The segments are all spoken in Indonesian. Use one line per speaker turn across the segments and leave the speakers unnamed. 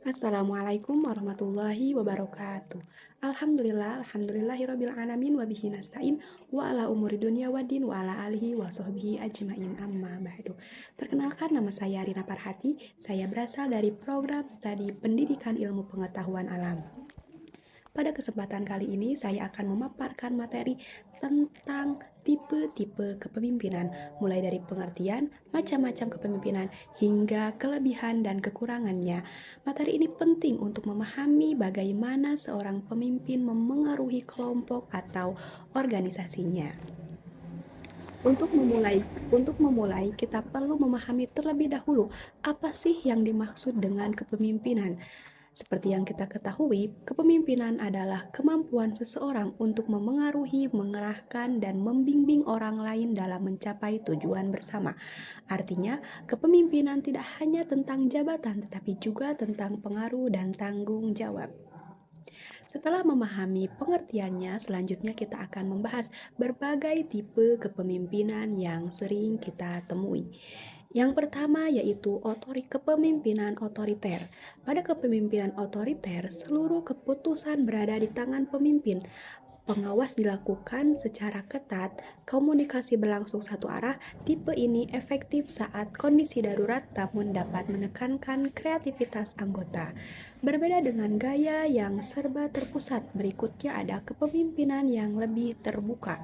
Assalamualaikum warahmatullahi wabarakatuh. Alhamdulillahirabbil alamin wa bihi nasta'in wa ala umuri dunya waddin wa ala alihi wa sahbihi ajmain amma ba'du. Perkenalkan, nama saya Rina Parhati. Saya berasal dari program studi Pendidikan Ilmu Pengetahuan Alam. Pada kesempatan kali ini saya akan memaparkan materi tentang tipe-tipe kepemimpinan, mulai dari pengertian, macam-macam kepemimpinan, hingga kelebihan dan kekurangannya. Materi ini penting untuk memahami bagaimana seorang pemimpin memengaruhi kelompok atau organisasinya. Untuk memulai, kita perlu memahami terlebih dahulu apa sih yang dimaksud dengan kepemimpinan. Seperti yang kita ketahui, kepemimpinan adalah kemampuan seseorang untuk memengaruhi, mengerahkan, dan membimbing orang lain dalam mencapai tujuan bersama. Artinya, kepemimpinan tidak hanya tentang jabatan, tetapi juga tentang pengaruh dan tanggung jawab. Setelah memahami pengertiannya, selanjutnya kita akan membahas berbagai tipe kepemimpinan yang sering kita temui. Yang pertama yaitu kepemimpinan otoriter. Pada kepemimpinan otoriter, seluruh keputusan berada di tangan pemimpin. Pengawas dilakukan secara ketat, komunikasi berlangsung satu arah. Tipe ini efektif saat kondisi darurat namun dapat menekankan kreativitas anggota. Berbeda dengan gaya yang serba terpusat, berikutnya ada kepemimpinan yang lebih terbuka,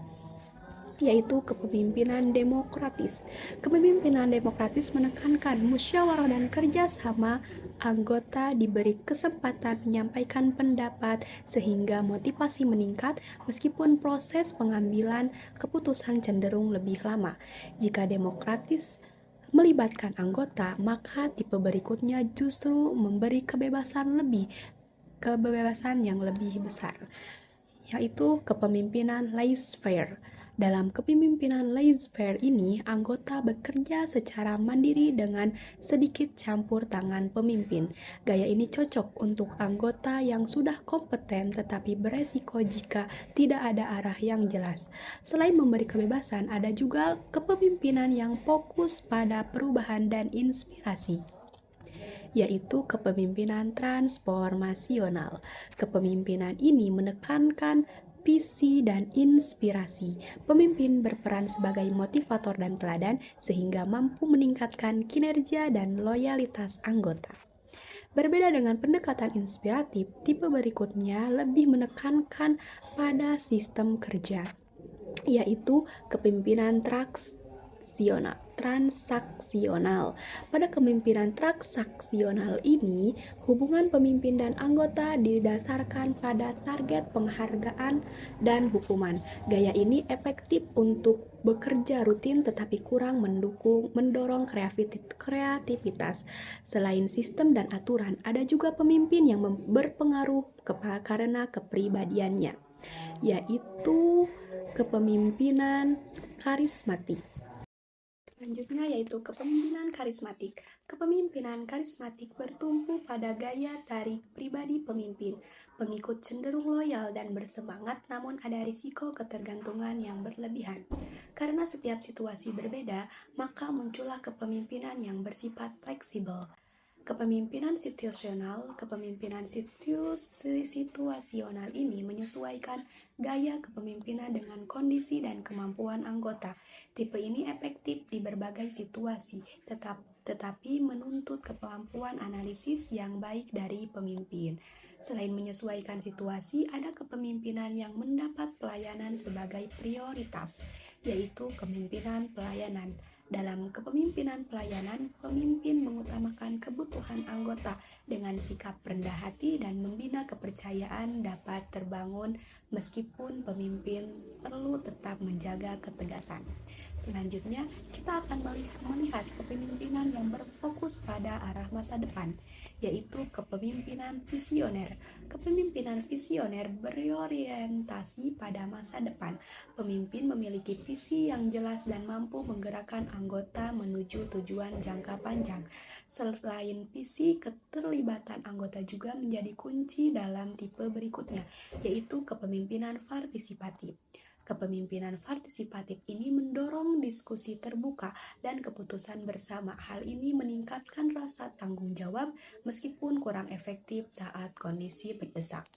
yaitu kepemimpinan demokratis. Kepemimpinan demokratis menekankan musyawarah dan kerjasama. Anggota diberi kesempatan menyampaikan pendapat sehingga motivasi meningkat meskipun proses pengambilan keputusan cenderung lebih lama. Jika demokratis melibatkan anggota, maka tipe berikutnya justru memberi kebebasan yang lebih besar, yaitu kepemimpinan laissez-faire. Dalam kepemimpinan laissez-faire ini, anggota bekerja secara mandiri dengan sedikit campur tangan pemimpin. Gaya ini cocok untuk anggota yang sudah kompeten tetapi beresiko jika tidak ada arah yang jelas. Selain memberi kebebasan, ada juga kepemimpinan yang fokus pada perubahan dan inspirasi, yaitu kepemimpinan transformasional. Kepemimpinan ini menekankan visi dan inspirasi. Pemimpin berperan sebagai motivator dan teladan sehingga mampu meningkatkan kinerja dan loyalitas anggota. Berbeda dengan pendekatan inspiratif, tipe berikutnya lebih menekankan pada sistem kerja, yaitu kepemimpinan transaksional. Pada kepemimpinan transaksional ini, hubungan pemimpin dan anggota didasarkan pada target penghargaan dan hukuman. Gaya ini efektif untuk bekerja rutin tetapi kurang mendorong kreativitas. Selain sistem dan aturan, ada juga pemimpin yang berpengaruh karena kepribadiannya, yaitu kepemimpinan karismatik. Selanjutnya yaitu kepemimpinan karismatik. Kepemimpinan karismatik bertumpu pada gaya tarik pribadi pemimpin. Pengikut cenderung loyal dan bersemangat, namun ada risiko ketergantungan yang berlebihan. Karena setiap situasi berbeda, maka muncullah kepemimpinan yang bersifat fleksibel. Kepemimpinan situasional ini menyesuaikan gaya kepemimpinan dengan kondisi dan kemampuan anggota. Tipe ini efektif di berbagai situasi, tetapi menuntut kemampuan analisis yang baik dari pemimpin. Selain menyesuaikan situasi, ada kepemimpinan yang mendapat pelayanan sebagai prioritas, yaitu kepemimpinan pelayanan. Dalam kepemimpinan pelayanan, pemimpin mengutamakan kebutuhan anggota dengan sikap rendah hati dan membina kepercayaan dapat terbangun meskipun pemimpin perlu tetap menjaga ketegasan. Selanjutnya, kita akan melihat kepemimpinan yang berfokus pada arah masa depan, yaitu kepemimpinan visioner. Kepemimpinan visioner berorientasi pada masa depan. Pemimpin memiliki visi yang jelas dan mampu menggerakkan anggota menuju tujuan jangka panjang. Selain visi, keterlibatan anggota juga menjadi kunci dalam tipe berikutnya, yaitu kepemimpinan partisipatif. Kepemimpinan partisipatif ini mendorong diskusi terbuka dan keputusan bersama. Hal ini meningkatkan rasa tanggung jawab meskipun kurang efektif saat kondisi mendesak.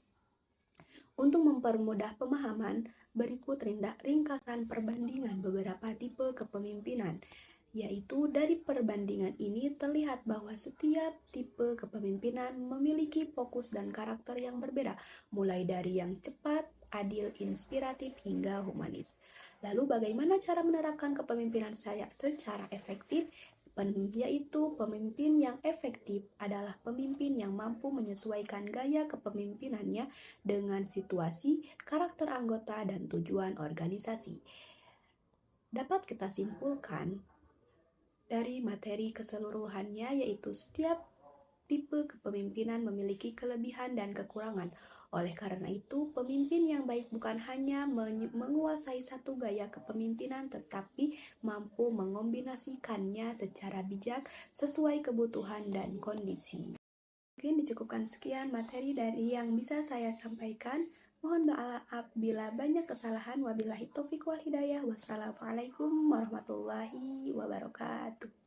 Untuk mempermudah pemahaman, berikut ringkasan perbandingan beberapa tipe kepemimpinan, yaitu dari perbandingan ini terlihat bahwa setiap tipe kepemimpinan memiliki fokus dan karakter yang berbeda, mulai dari yang cepat, adil, inspiratif, hingga humanis. Lalu bagaimana cara menerapkan kepemimpinan saya secara efektif? Yaitu pemimpin yang efektif adalah pemimpin yang mampu menyesuaikan gaya kepemimpinannya dengan situasi, karakter anggota, dan tujuan organisasi. Dapat kita simpulkan dari materi keseluruhannya, yaitu setiap tipe kepemimpinan memiliki kelebihan dan kekurangan. Oleh karena itu, pemimpin yang baik bukan hanya menguasai satu gaya kepemimpinan, tetapi mampu mengombinasikannya secara bijak sesuai kebutuhan dan kondisi. Mungkin dicukupkan sekian materi dari yang bisa saya sampaikan. Mohon maaf bila banyak kesalahan. Wabillahi taufiq wal hidayah. Wassalamualaikum warahmatullahi wabarakatuh.